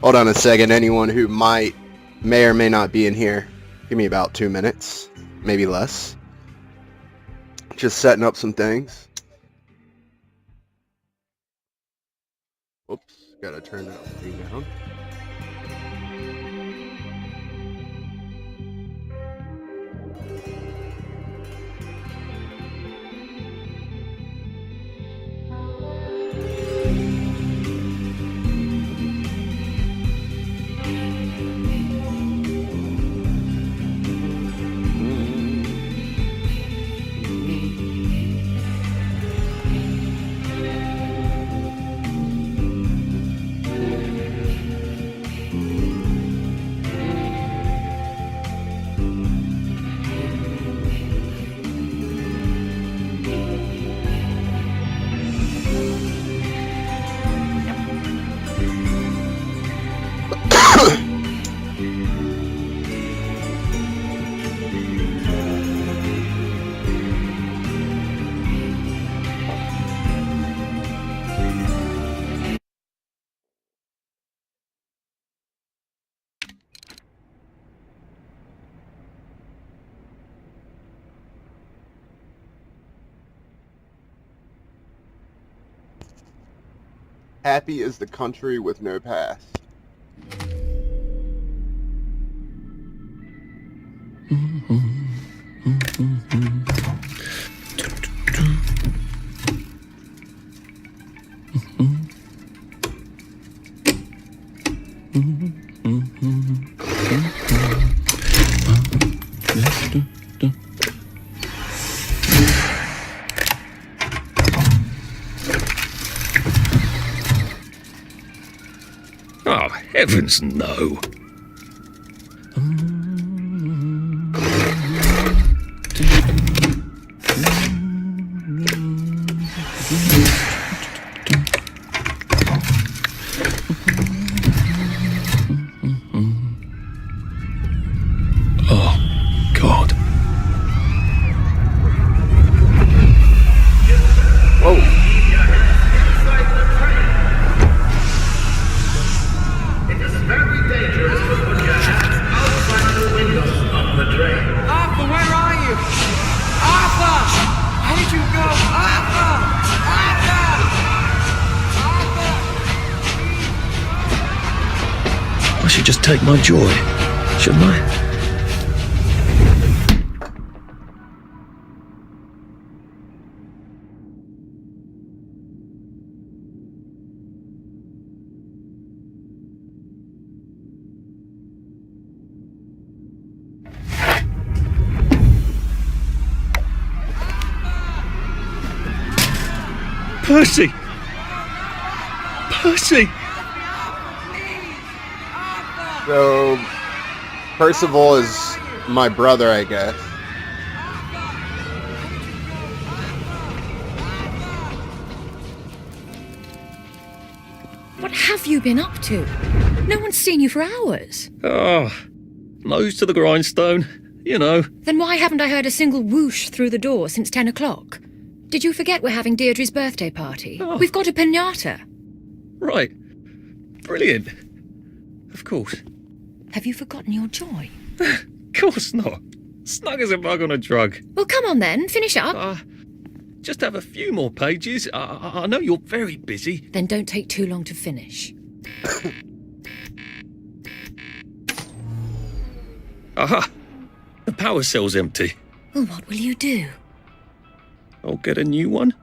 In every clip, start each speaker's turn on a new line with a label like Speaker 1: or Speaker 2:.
Speaker 1: Hold on a second. Anyone who may or may not be in here, give me about 2 minutes, maybe less. Just setting up some things. Oops, gotta turn that thing down. Happy is the country with no past.
Speaker 2: Oh, heavens no. Oh, God.
Speaker 1: Whoa.
Speaker 2: I should just take my joy, shouldn't I? Percy! Percy!
Speaker 1: So, Percival is my brother, I guess.
Speaker 3: What have you been up to? No one's seen you for hours.
Speaker 2: Oh, nose to the grindstone, you know.
Speaker 3: Then why haven't I heard a single whoosh through the door since 10 o'clock? Did you forget we're having Deirdre's birthday party?
Speaker 2: Oh.
Speaker 3: We've got a piñata.
Speaker 2: Right. Brilliant. Of course.
Speaker 3: Have you forgotten your joy?
Speaker 2: Of course not. Snug as a bug on a drug.
Speaker 3: Well, come on then, finish up.
Speaker 2: Just have a few more pages. I know you're very busy.
Speaker 3: Then don't take too long to finish.
Speaker 2: Aha! The power cell's empty.
Speaker 3: Well, what will you do?
Speaker 2: I'll get a new one.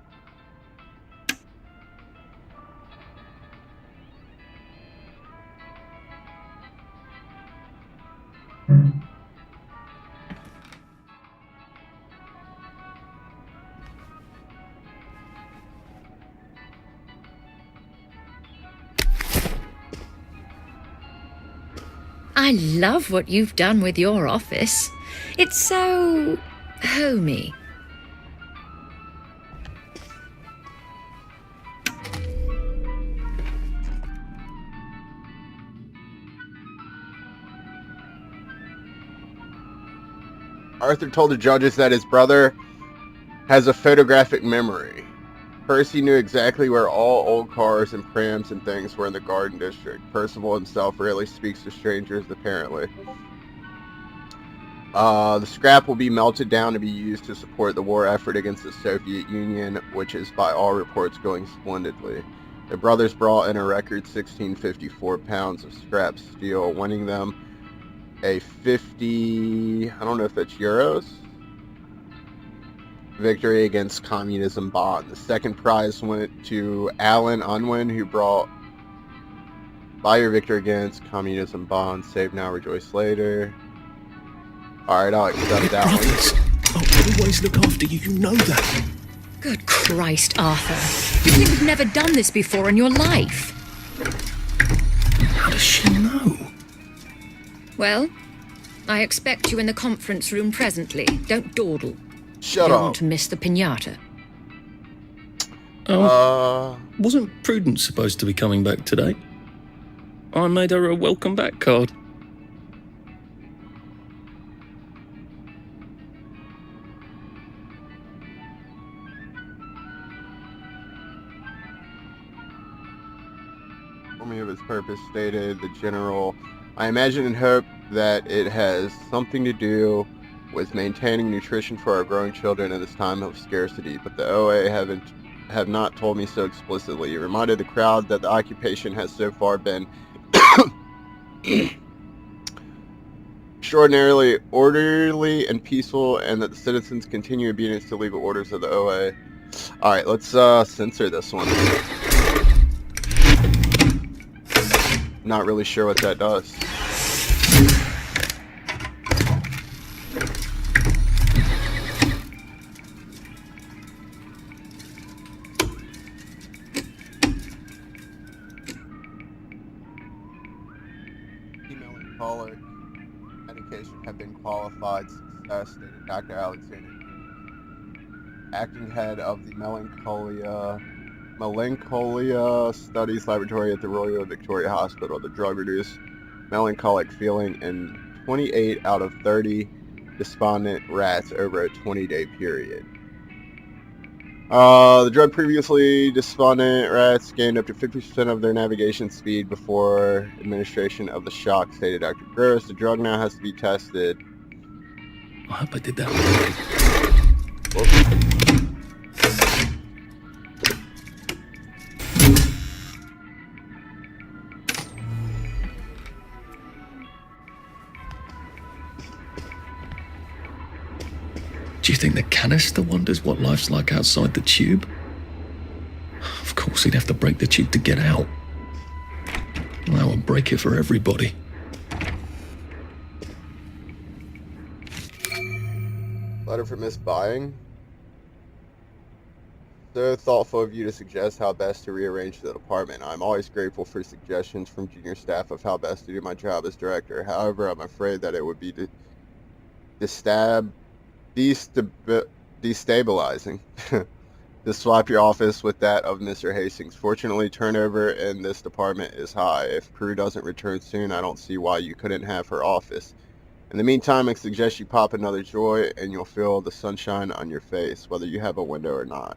Speaker 3: I love what you've done with your office. It's so homey.
Speaker 1: Arthur told the judges that his brother has a photographic memory. Percy knew exactly where all old cars and prams and things were in the Garden District. Percival himself rarely speaks to strangers, apparently. The scrap will be melted down to be used to support the war effort against the Soviet Union, which is by all reports going splendidly. The brothers brought in a record 1,654 pounds of scrap steel, winning them a 50, I don't know if that's euros, victory against communism bond. The second prize went to Alan Unwin, who brought by your victory against communism bond. Save now, rejoice later. Alright, I'll accept that
Speaker 2: Brothers, I'll always look after you, you know that.
Speaker 3: Good Christ, Arthur. You think you've never done this before in your life?
Speaker 2: How does she know?
Speaker 3: Well, I expect you in the conference room presently. Don't dawdle.
Speaker 1: Shut
Speaker 3: Don't
Speaker 1: up.
Speaker 3: want to miss the piñata.
Speaker 2: Wasn't Prudence supposed to be coming back today? I made her a welcome back card.
Speaker 1: Of its purpose stated the general. I imagine and hope that it has something to do with maintaining nutrition for our growing children in this time of scarcity, but the OA have not told me so explicitly. It reminded the crowd that the occupation has so far been extraordinarily orderly and peaceful, and that the citizens continue obedience to legal orders of the OA. Alright, let's censor this one. Not really sure what that does. Melancholic medication have been qualified success, stated Dr. Alexander, acting head of the Melancholia Studies Laboratory at the Royal Victoria Hospital. The drug reduced melancholic feeling in 28 out of 30 despondent rats over a 20-day period. The drug previously despondent rats gained up to 50% of their navigation speed before administration of the shock, stated Dr. Gross. The drug now has to be tested.
Speaker 2: I hope I did that right. Do you think the canister wonders what life's like outside the tube? Of course he'd have to break the tube to get out. Well, that would break it for everybody.
Speaker 1: Letter from Miss Bying. So thoughtful of you to suggest how best to rearrange the department. I'm always grateful for suggestions from junior staff of how best to do my job as director. However, I'm afraid that it would be destabilizing to swap your office with that of Mr. Hastings. Fortunately, turnover in this department is high. If Prue doesn't return soon, I don't see why you couldn't have her office. In the meantime, I suggest you pop another joy and you'll feel the sunshine on your face, whether you have a window or not.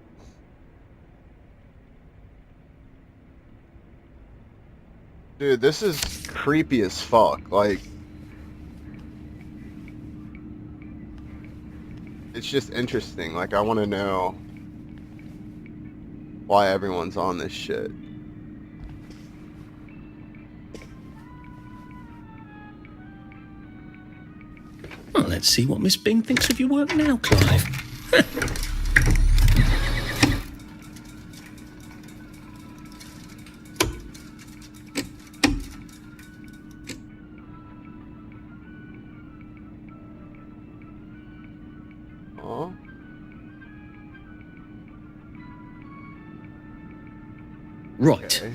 Speaker 1: Dude, this is creepy as fuck. Like, it's just interesting. Like, I want to know why everyone's on this shit.
Speaker 2: Well, let's see what Miss Bing thinks of your work now, Clive.
Speaker 1: Huh?
Speaker 2: Right.
Speaker 1: Okay.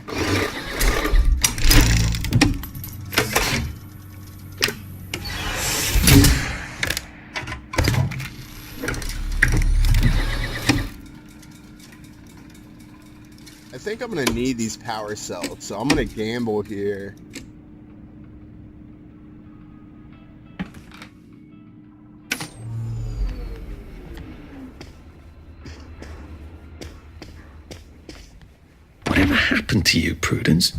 Speaker 1: I think I'm gonna need these power cells, so I'm gonna gamble here.
Speaker 2: Whatever happened to you, Prudence?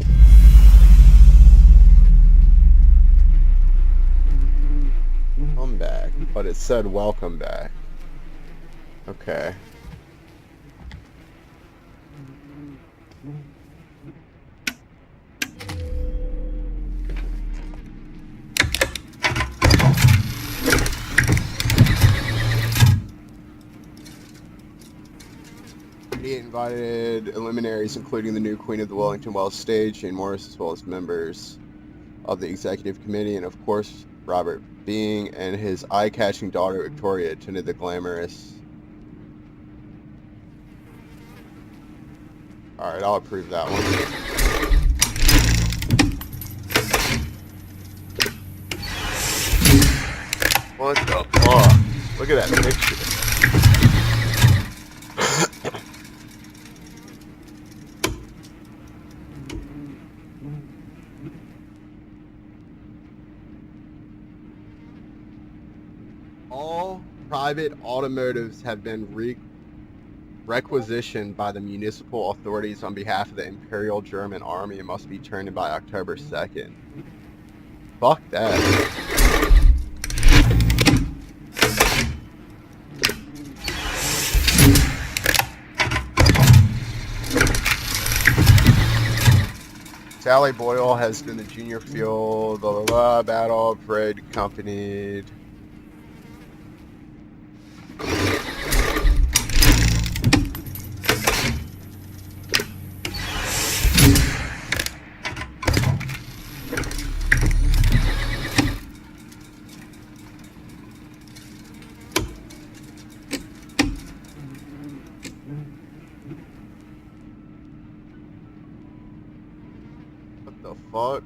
Speaker 1: Come back, but it said welcome back. Okay. He invited luminaries, including the new Queen of the Wellington Wells stage, Jane Morris, as well as members of the executive committee, and of course, Robert Being and his eye-catching daughter Victoria attended the glamorous. Alright, I'll approve that one. What the fuck? Look at that picture. All private automotives have been requisitioned by the municipal authorities on behalf of the Imperial German Army and must be turned in by October 2nd. Fuck that. Sally Boyle has been the junior field, blah, blah, blah, battle, parade accompanied. What the fuck?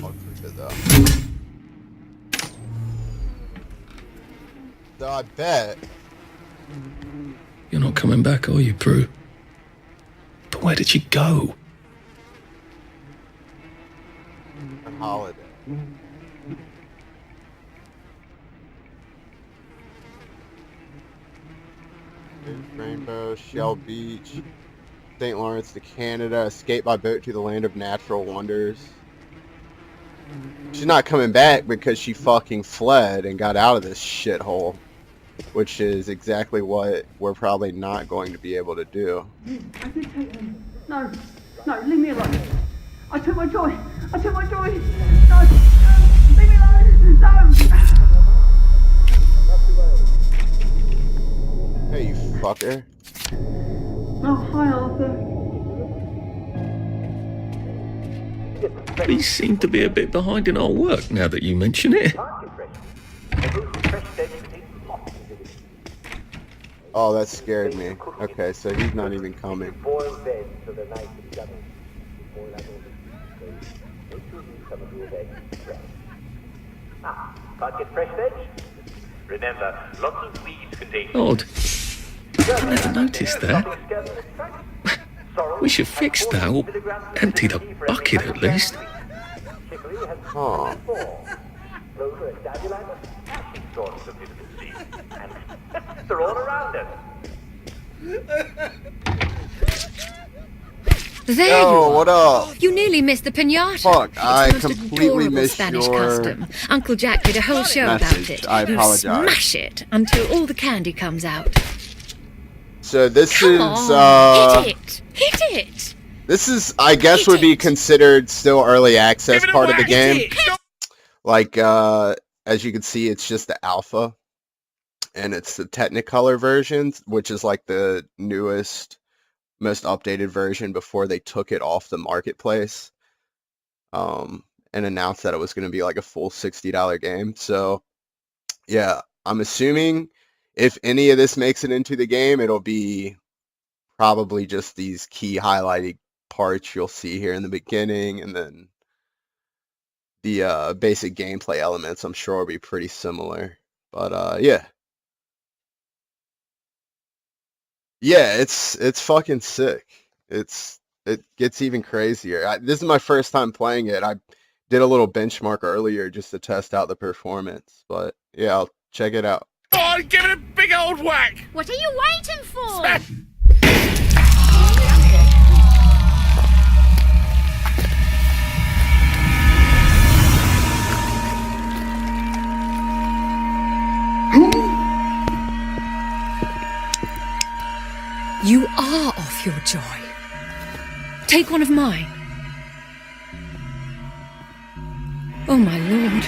Speaker 1: I'll prove it though. So I bet.
Speaker 2: You're not coming back, are you, Prue? But where did she go?
Speaker 1: On holiday. Rainbow, Shell Beach, St. Lawrence to Canada, escape by boat to the land of natural wonders. She's not coming back because she fucking fled and got out of this shithole, which is exactly what we're probably not going to be able to do.
Speaker 4: I did take them. No, no, leave me alone. I took my joy. I took my joy. No, leave me alone. No.
Speaker 1: Hey, you fucker.
Speaker 4: Oh, hi, Arthur.
Speaker 2: We seem to be a bit behind in our work now that you mention it.
Speaker 1: Oh, that scared me. Okay, so he's not even coming.
Speaker 5: Remember, lots of weeds contain.
Speaker 2: Odd. I never noticed that. We should fix that, or empty the bucket at least.
Speaker 1: Huh.
Speaker 5: They're all around us.
Speaker 3: There you
Speaker 1: Yo,
Speaker 3: are.
Speaker 1: what up?
Speaker 3: You nearly missed the pinata.
Speaker 1: Fuck,
Speaker 3: It's
Speaker 1: I
Speaker 3: the most
Speaker 1: completely
Speaker 3: adorable
Speaker 1: missed
Speaker 3: Spanish
Speaker 1: your
Speaker 3: custom. Uncle Jack did a whole show about
Speaker 1: message.
Speaker 3: it.
Speaker 1: I
Speaker 3: You
Speaker 1: apologize.
Speaker 3: smash it until all the candy comes out.
Speaker 1: So this
Speaker 3: Come
Speaker 1: is
Speaker 3: on, hit it. Hit it.
Speaker 1: this is, I guess,
Speaker 3: Hit
Speaker 1: would be
Speaker 3: it.
Speaker 1: considered still early access
Speaker 5: Give it
Speaker 1: part of the
Speaker 5: away.
Speaker 1: game.
Speaker 3: Hit it.
Speaker 1: Like, as you can see, it's just the alpha, and it's the Technicolor version, which is like the newest, most updated version before they took it off the marketplace, and announced that it was going to be like a full $60 game. So, yeah, I'm assuming if any of this makes it into the game, it'll be probably just these key highlighted parts you'll see here in the beginning, and then the basic gameplay elements I'm sure will be pretty similar. But yeah. Yeah, it's fucking sick. It gets even crazier. This is my first time playing it. I did a little benchmark earlier just to test out the performance. But yeah, I'll check it out.
Speaker 6: Go on, give it a big old whack!
Speaker 7: What are you waiting for?
Speaker 6: Smash!
Speaker 3: You are off your joy. Take one of mine. Oh my lord.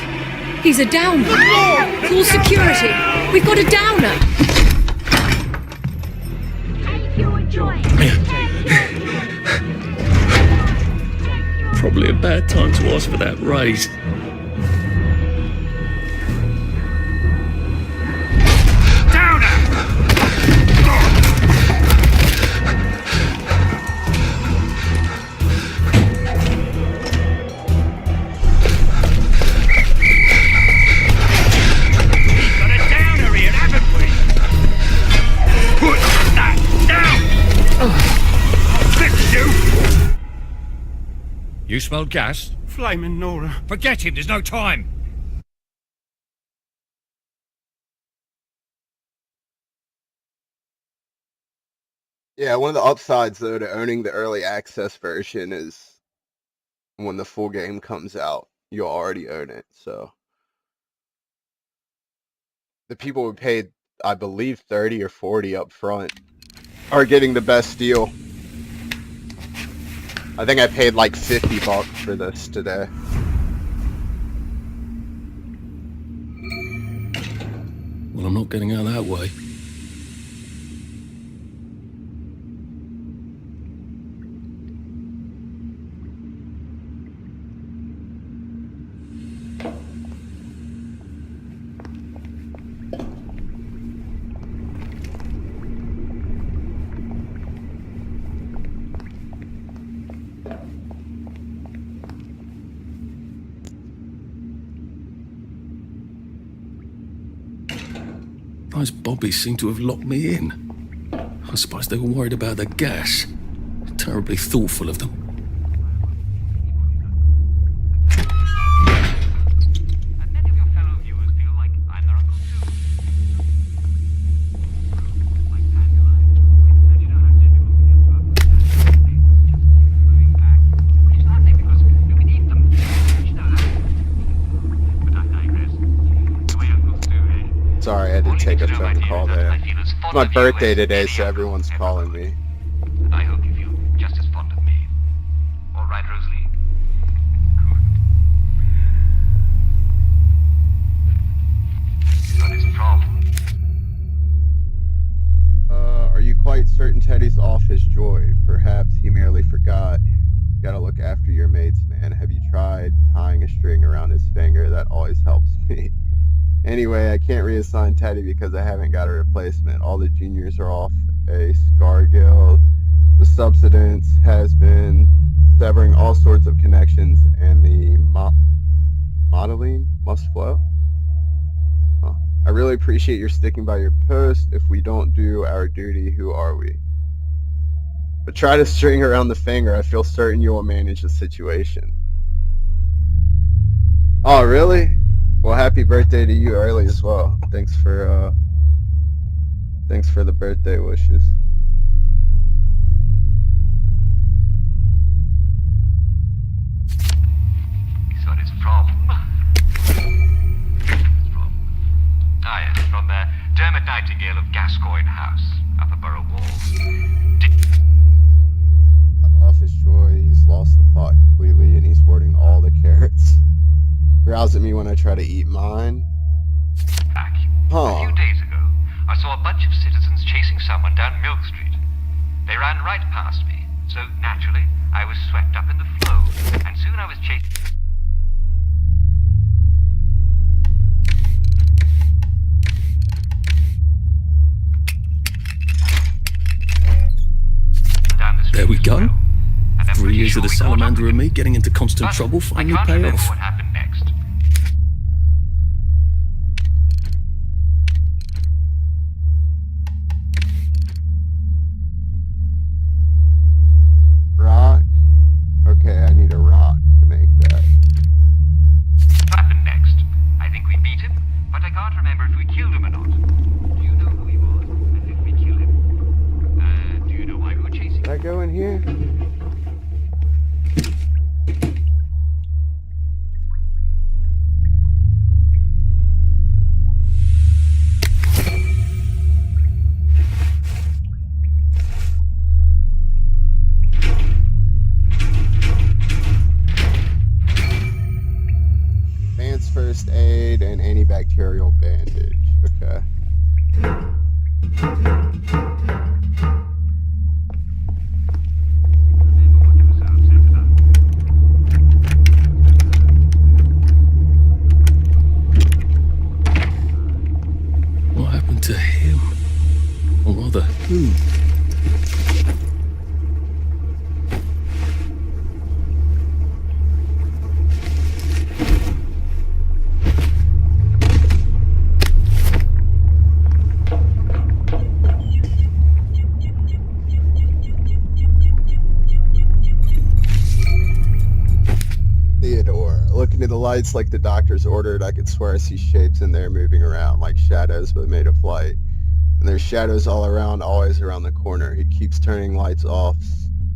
Speaker 3: He's a downer. Call security. We've got a downer.
Speaker 7: Take your joy.
Speaker 2: Probably a bad time to ask for that raise.
Speaker 6: You smell gas?
Speaker 8: Flaming Nora.
Speaker 6: Forget him, there's no time.
Speaker 1: Yeah, one of the upsides though to owning the early access version is when the full game comes out, you'll already own it. So the people who paid, I believe, 30 or 40 up front are getting the best deal. I think I paid like $50 for this today.
Speaker 2: Well, I'm not getting out that way. Those bobbies seem to have locked me in. I suppose they were worried about the gas. Terribly thoughtful of them.
Speaker 5: And many of your fellow viewers feel like I'm their uncle too. Like dandelion. And you know how difficult it is to understand. Just keep moving back. Which is hardly because you can eat them. You know that. But I digress. The way uncles do, eh?
Speaker 1: Sorry, I did take a phone call there. It's my birthday today, so everyone's calling me.
Speaker 5: And I hope you feel just as fond of me. All right, Rosalie? Good. What is the problem?
Speaker 1: Are you quite certain Teddy's off his joy? Perhaps he merely forgot. You gotta look after your mates, man. Have you tried tying a string around his finger? That always helps me. Anyway, I can't reassign Teddy because I haven't got a replacement. All the juniors are off a Scargill. The subsidence has been severing all sorts of connections, and the modeling must flow. Huh. I really appreciate your sticking by your post. If we don't do our duty, who are we? But try to string around the finger. I feel certain you will manage the situation. Oh, really? Well, happy birthday to you early as well. Thanks for the birthday wishes.
Speaker 5: So it's from... Ah, yes, from Dermot Nightingale of Gascoigne House, Upper Borough Wall.
Speaker 1: Off his joy, he's lost the plot completely, and he's hoarding all the carrots. Growls at me when I try to eat mine.
Speaker 5: Back.
Speaker 1: Huh.
Speaker 5: A few days ago, I saw a bunch of citizens chasing someone down Milk Street. They ran right past me, so naturally, I was swept up in the flow, and soon I was chasing... down the street
Speaker 2: There we
Speaker 5: as
Speaker 2: go.
Speaker 5: well. And I'm
Speaker 2: 3
Speaker 5: pretty
Speaker 2: years
Speaker 5: sure
Speaker 2: of the
Speaker 5: we caught up
Speaker 2: salamander
Speaker 5: with
Speaker 2: and
Speaker 5: him.
Speaker 2: me getting into constant
Speaker 5: But
Speaker 2: trouble
Speaker 5: I
Speaker 2: finally
Speaker 5: can't
Speaker 2: pay
Speaker 5: remember
Speaker 2: off.
Speaker 5: what happened next.
Speaker 1: Rock? Okay, I need a rock to make that. go in here? Advanced first aid and antibacterial bandage. Okay.
Speaker 5: Remember what you were upset about.
Speaker 2: What happened to him? Or rather, who?
Speaker 1: Theodore, looking at the lights like the doctors ordered, I could swear I see shapes in there moving around, like shadows but made of light. And there's shadows all around, always around the corner. He keeps turning lights off,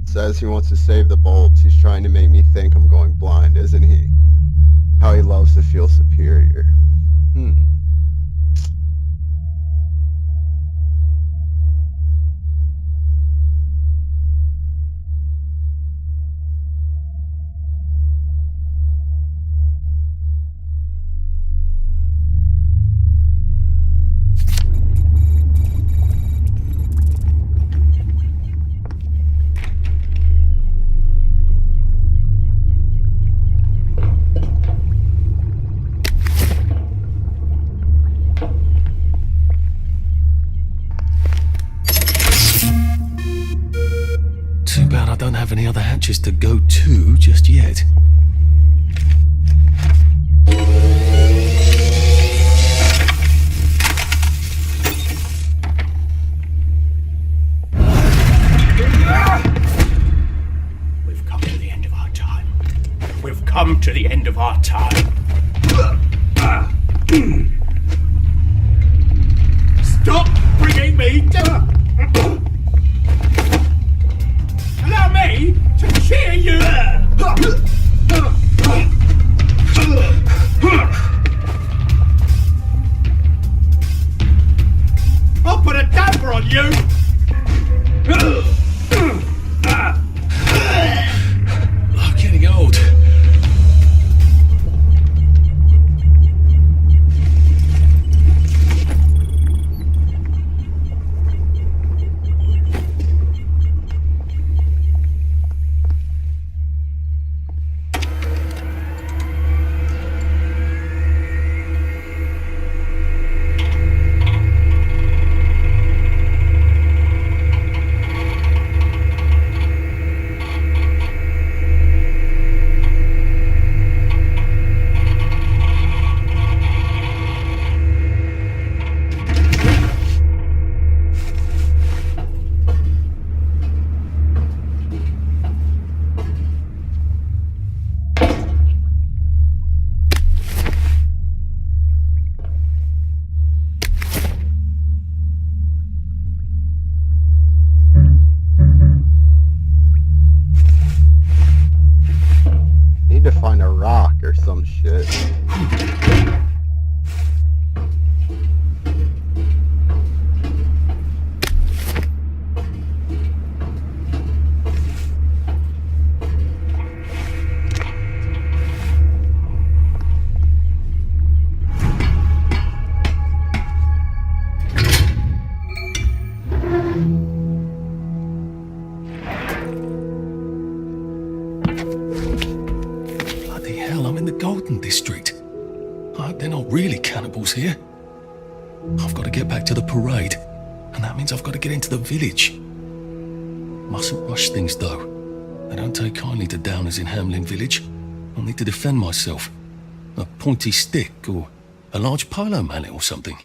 Speaker 1: says he wants to save the bulbs. He's trying to make me think I'm going blind, isn't he? How he loves to feel superior.
Speaker 2: Too bad I don't have any other hatches to go to just yet.
Speaker 8: We've come to the end of our time. We've come to the end of our time. Stop bringing me down! Allow me to cheer you! I'll put a damper on you!
Speaker 2: I'm getting old.
Speaker 1: Need to find a rock or some shit.
Speaker 2: Bloody hell, I'm in the Golden District. I hope they're not really cannibals here. I've got to get back to the parade, and that means I've got to get into the village. Mustn't rush things, though. They don't take kindly to downers in Hamlin Village. I'll need to defend myself. A pointy stick, or a large polo mallet or something.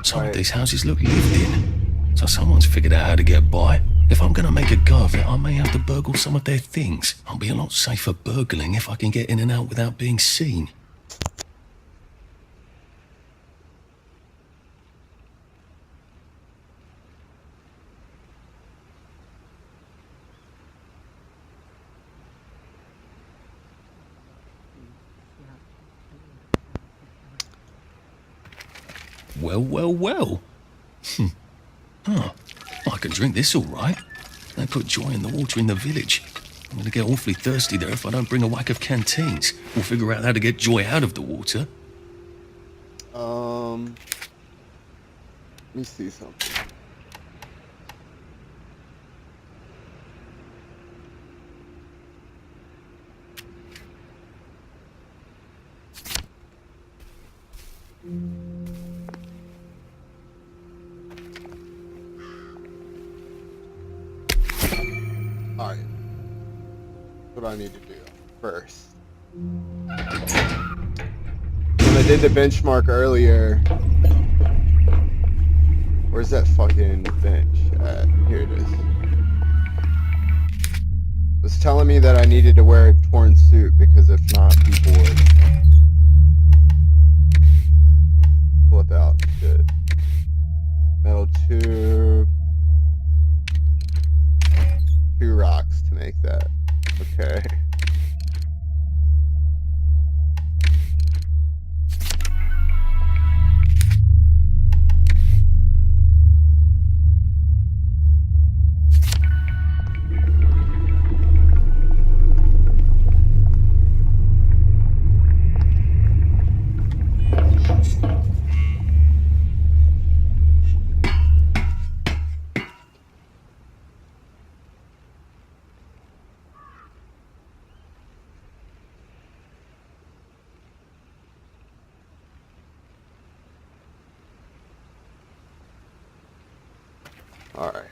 Speaker 2: Some
Speaker 1: Right.
Speaker 2: of these houses look lived in. So someone's figured out how to get by. If I'm gonna make a go of it, I may have to burgle some of their things. I'll be a lot safer burgling if I can get in and out without being seen. Well, well, well. Oh, I can drink this all right. They put joy in the water in the village. I'm gonna get awfully thirsty there if I don't bring a whack of canteens. We'll figure out how to get joy out of the water.
Speaker 1: Let me see something. Alright. What I need to do first. When I did the benchmark earlier, where's that fucking bench at? Here it is. It was telling me that I needed to wear a torn suit because if not, people would flip out and shit. Metal tube. 2 rocks to make that. Okay. Alright.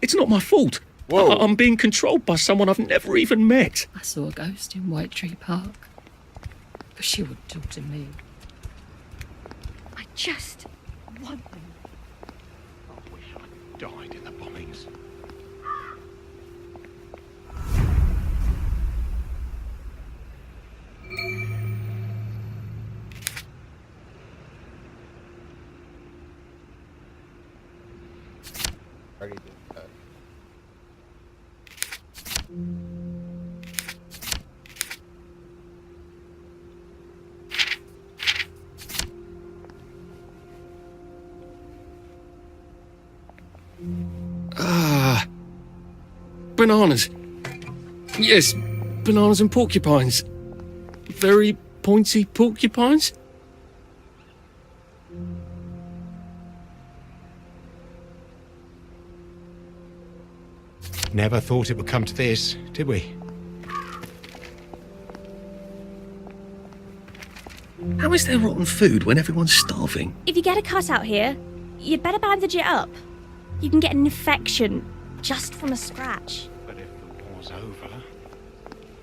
Speaker 2: It's not my fault.
Speaker 1: Whoa.
Speaker 2: I'm being controlled by someone I've never even met.
Speaker 9: I saw a ghost in White Tree Park. But she would talk to me.
Speaker 3: I just want them.
Speaker 8: I wish I died in the bombings.
Speaker 1: Already did that.
Speaker 2: Bananas. Yes, bananas and porcupines. Very pointy porcupines.
Speaker 8: Never thought it would come to this, did we?
Speaker 2: How is there rotten food when everyone's starving?
Speaker 7: If you get a cut out here, you'd better bandage it up. You can get an infection just from a scratch.
Speaker 8: But if the war's over,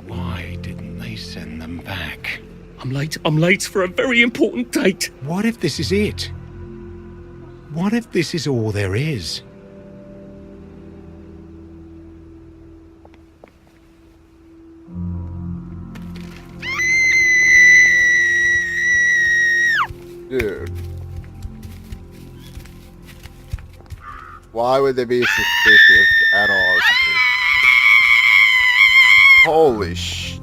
Speaker 8: why didn't they send them back?
Speaker 2: I'm late for a very important date.
Speaker 8: What if this is it? What if this is all there is?
Speaker 1: Dude. Why would they be suspicious at all? Holy sh...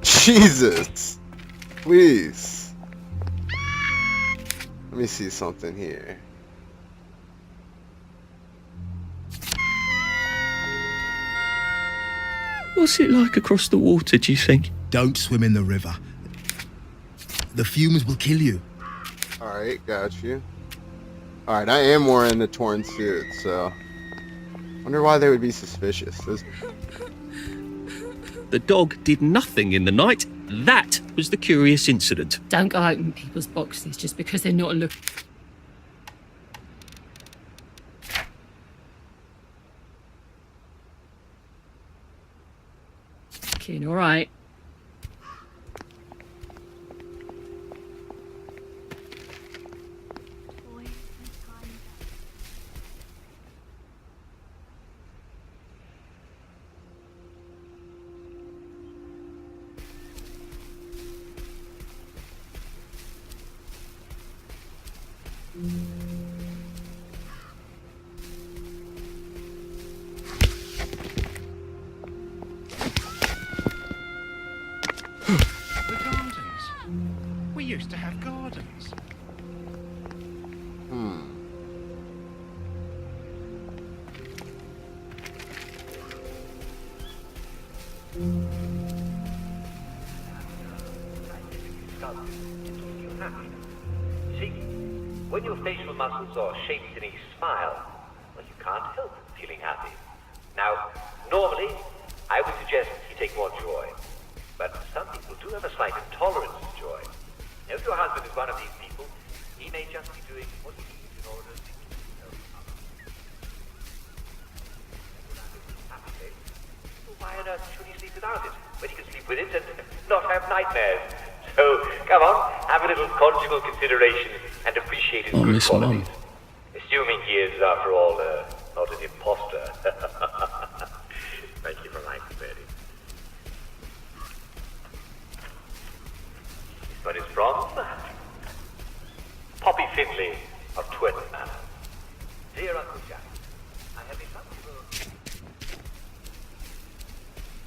Speaker 1: Jesus! Please. Let me see something here.
Speaker 2: What's it like across the water, do you think?
Speaker 10: Don't swim in the river. The fumes will kill you.
Speaker 1: Alright, got you. Alright, I am wearing the torn suit, so... Wonder why they would be suspicious.
Speaker 2: The dog did nothing in the night. That was the curious incident.
Speaker 9: Don't go open people's boxes just because they're not looking. All right.
Speaker 5: When your facial muscles are shaped in a smile, well, you can't help feeling happy. Now, normally, I would suggest you take more joy. But some people do have a slight intolerance to joy. Now, if your husband is one of these people, he may just be doing what he needs in order to keep himself happy. Why on earth should he sleep without it, when he can sleep with it and not have nightmares? So, come on, have a little conjugal consideration and appreciate his
Speaker 2: Oh,
Speaker 5: good
Speaker 2: Miss
Speaker 5: qualities.
Speaker 2: Mum.
Speaker 5: Assuming he is, after all, not an imposter. Thank you for life, Betty. But it's from Poppy Finley of Twetton Manor. Dear Uncle Jack, I have a valuable...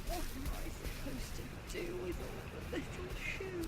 Speaker 4: What am I supposed to do with all the little shoes?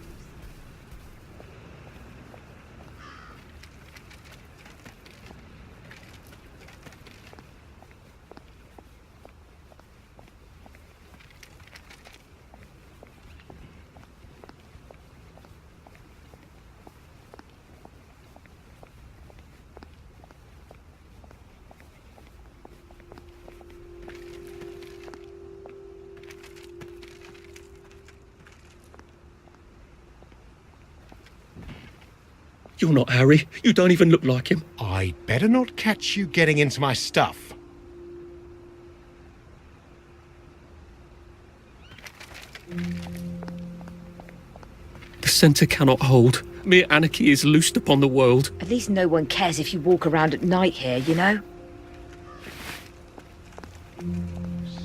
Speaker 2: You're not Harry. You don't even look like him.
Speaker 11: I'd better not catch you getting into my stuff.
Speaker 2: The centre cannot hold. Mere anarchy is loosed upon the world.
Speaker 12: At least no one cares if you walk around at night here, you know?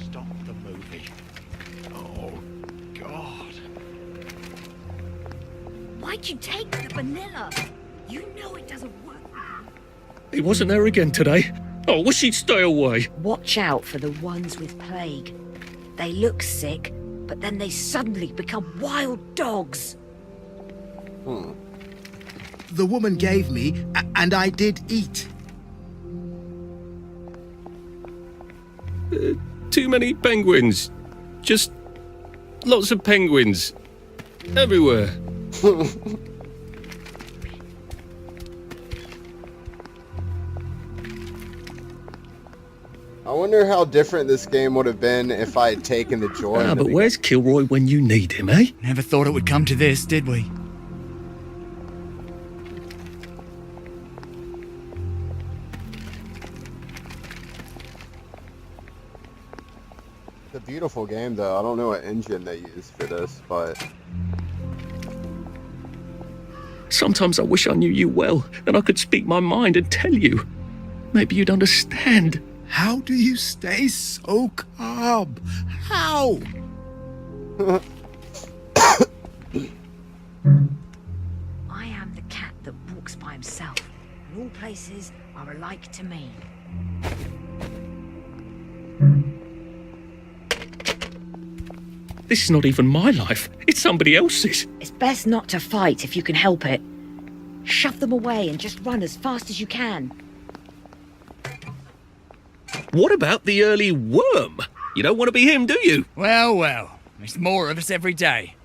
Speaker 11: Stop the movie. Oh, God.
Speaker 12: Why'd you take the vanilla? You know it doesn't work.
Speaker 2: He wasn't there again today. Oh, wish he'd stay away.
Speaker 12: Watch out for the ones with plague. They look sick, but then they suddenly become wild dogs.
Speaker 10: The woman gave me, and I did eat.
Speaker 2: Too many penguins. Just lots of penguins. Everywhere.
Speaker 1: I wonder how different this game would have been if I had taken the joy.
Speaker 2: Ah, but where's Kilroy when you need him, eh?
Speaker 13: Never thought it would come to this, did we?
Speaker 1: It's a beautiful game, though. I don't know what engine they use for this, but...
Speaker 2: Sometimes I wish I knew you well, and I could speak my mind and tell you. Maybe you'd understand.
Speaker 10: How do you stay so calm? How?
Speaker 12: I am the cat that walks by himself, and all places are alike to me.
Speaker 2: This is not even my life. It's somebody else's.
Speaker 12: It's best not to fight if you can help it. Shove them away and just run as fast as you can.
Speaker 2: What about the early worm? You don't want to be him, do you?
Speaker 13: Well, well. There's more of us every day.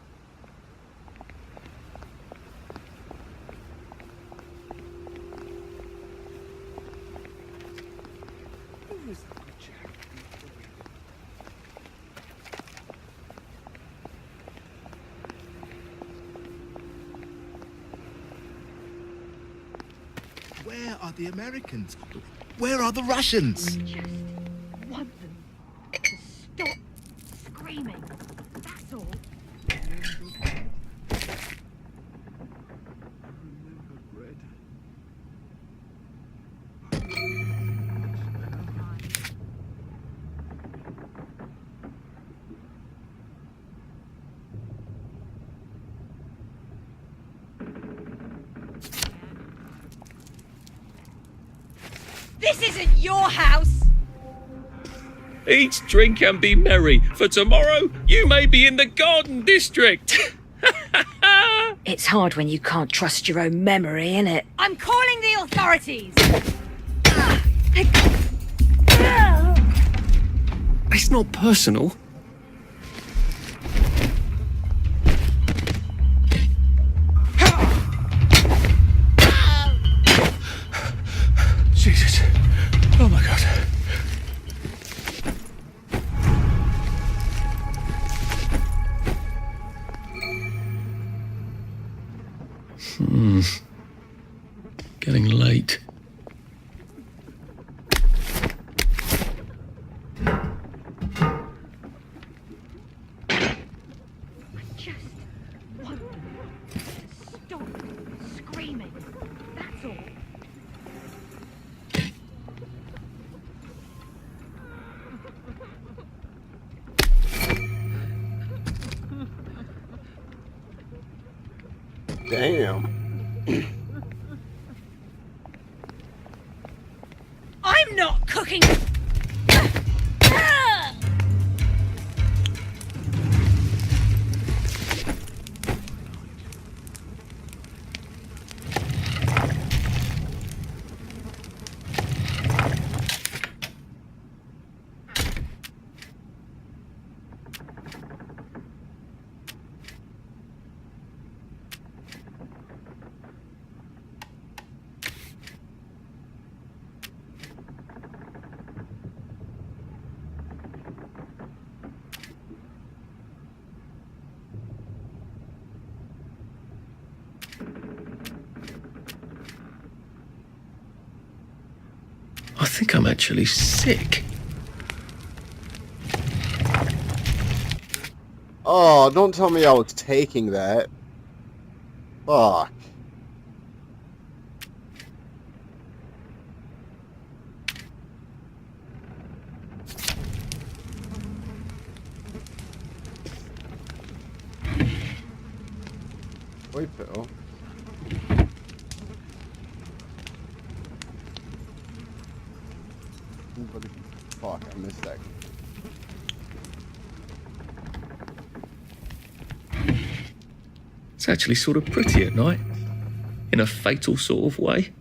Speaker 10: Where are the Americans? Where are the Russians?
Speaker 12: Just want them to stop screaming. That's all.
Speaker 7: This isn't your house!
Speaker 2: Eat, drink, and be merry, for tomorrow you may be in the Garden District.
Speaker 12: It's hard when you can't trust your own memory, innit?
Speaker 7: I'm calling the authorities!
Speaker 2: It's not personal.
Speaker 1: Damn.
Speaker 12: I'm not cooking.
Speaker 2: I think I'm actually sick.
Speaker 1: Oh, don't tell me I was taking that. Fuck. Wait, Phil. Fuck, I missed that.
Speaker 2: It's actually sort of pretty at night, in a fatal sort of way.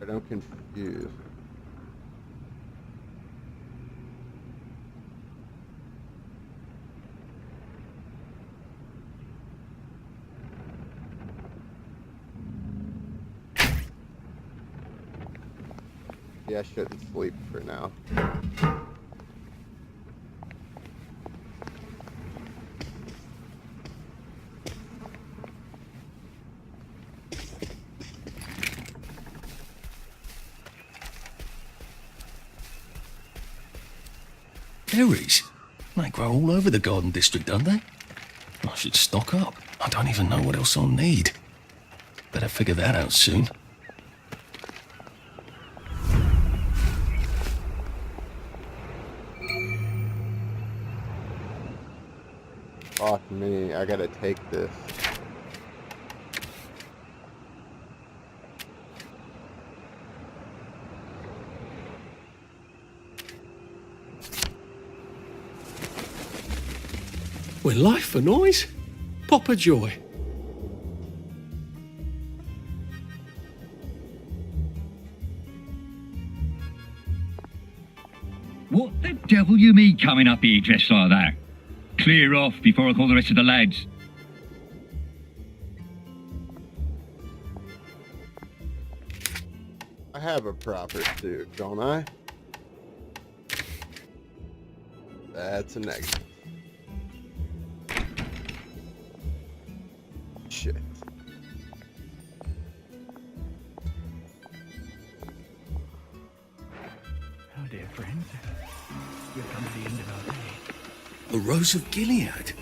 Speaker 1: But I'm confused. Yeah, I shouldn't sleep for now.
Speaker 2: Berries? They grow all over the garden district, don't they? I should stock up. I don't even know what else I'll need. Better figure that out soon.
Speaker 1: Fuck me, I gotta take this.
Speaker 8: When life for noise, pop a joy.
Speaker 5: What the devil you mean coming up here dressed like that? Clear off before I call the rest of the lads.
Speaker 1: I have a proper suit, don't I? That's a negative. Shit.
Speaker 5: Oh dear friends, we've come to the end of our day.
Speaker 2: A Rose of Gilead.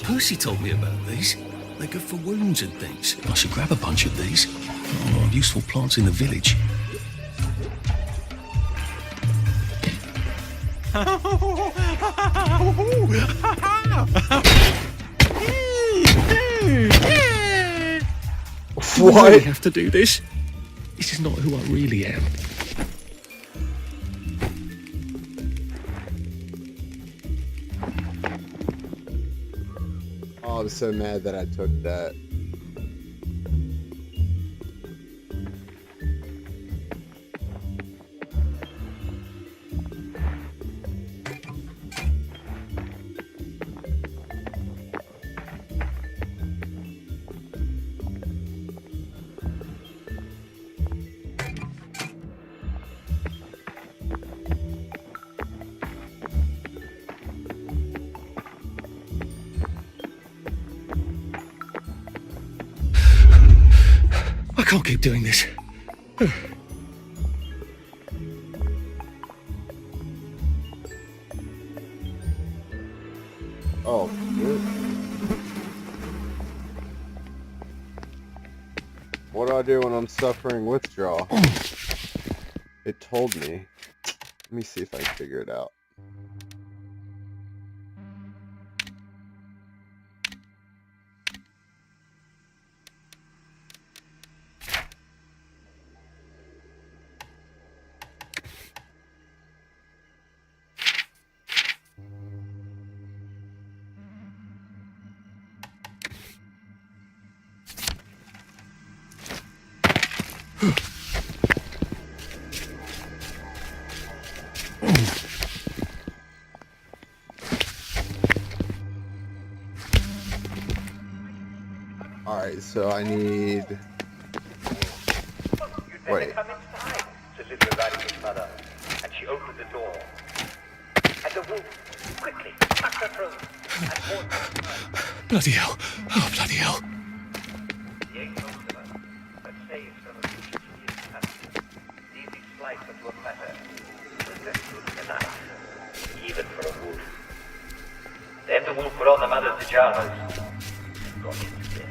Speaker 2: Percy told me about these. They're good for wounds and things. I should grab a bunch of these. A lot of useful plants in the village.
Speaker 1: What?
Speaker 2: I really have to do this? This is not who I really am.
Speaker 1: Oh, I'm so mad that I took that.
Speaker 2: I can't keep doing this.
Speaker 1: What do I do when I'm suffering withdrawal? It told me. Let me see if I can figure it out. Alright, so I need... Wait.
Speaker 5: Come inside, said little Radical's mother, and she opened the door. And the wolf, quickly, cut her throat, and warned her.
Speaker 2: Bloody hell. Oh, bloody hell.
Speaker 5: He ate most of her, but saved from a future he is cut. Easy slice into a platter. Was that good enough? Even for a wolf. Then the wolf put on the mother's pajamas. Got into bed.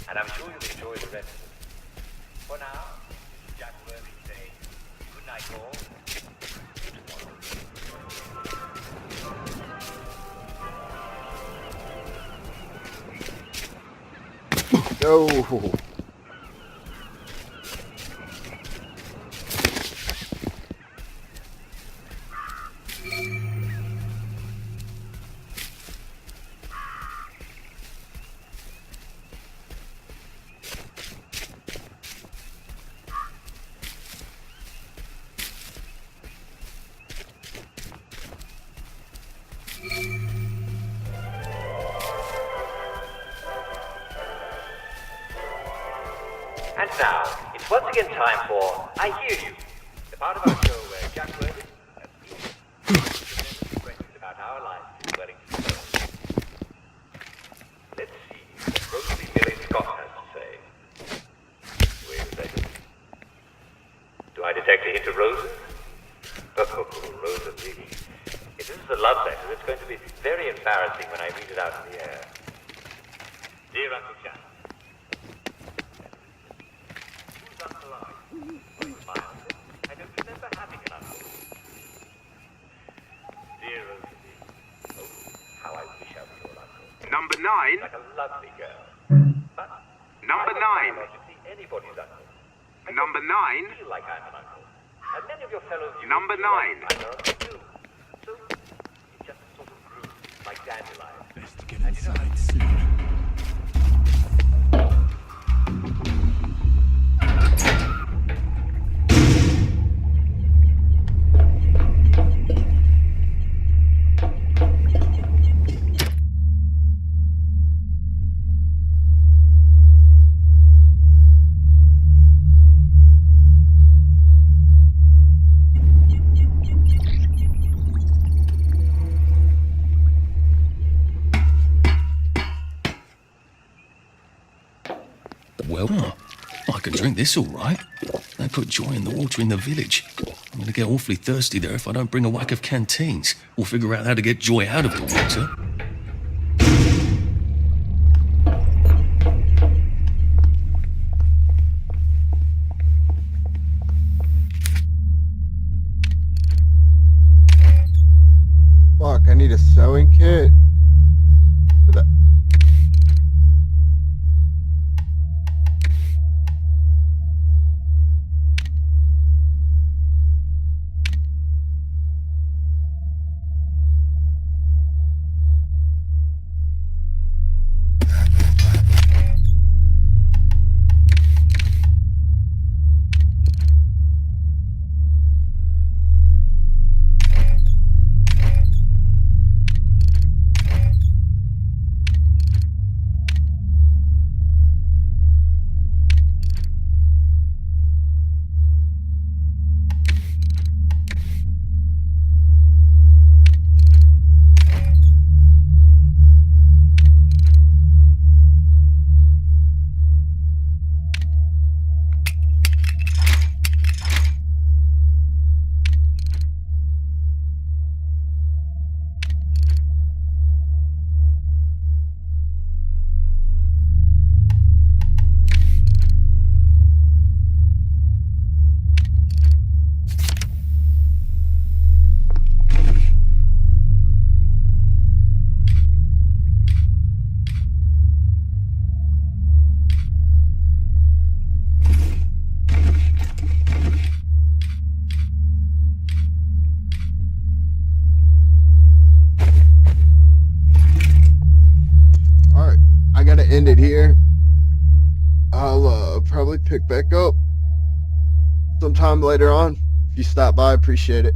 Speaker 5: And I'm sure you'll enjoy the rest of it. For now, Jack Worthy saying good night all.
Speaker 1: No!
Speaker 5: And now, it's once again time for I Hear You, the part of our show where Jack Worthy questions about our lives in Wellington. Let's see what Rosalie Millie Scott has to say. Wait a second. Do I detect a hint of roses? Oh, Rosalie. If this is a love letter, it's going to be very embarrassing when I read it out in the air. Dear Uncle Jack. I don't remember having an uncle. Dear Rosalie. Oh, how I wish I was your uncle.
Speaker 11: Number 9.
Speaker 5: Like a lovely girl. But
Speaker 11: Number
Speaker 5: I'm
Speaker 11: 9.
Speaker 5: not biologically anybody's uncle. I
Speaker 11: Number
Speaker 5: don't
Speaker 11: 9.
Speaker 5: feel like I'm an uncle. And many of your fellow viewers
Speaker 11: Number
Speaker 5: feel like
Speaker 11: 9.
Speaker 5: I'm their uncle too. So it just sort of grew like dandelions.
Speaker 2: Best to get inside soon. Well, I can drink this all right. They put joy in the water in the village. I'm going to get awfully thirsty there if I don't bring a whack of canteens or figure out how to get joy out of the water.
Speaker 1: Fuck, I need a sewing kit. For that. end it here. I'll probably pick back up sometime later on. If you stop by, appreciate it.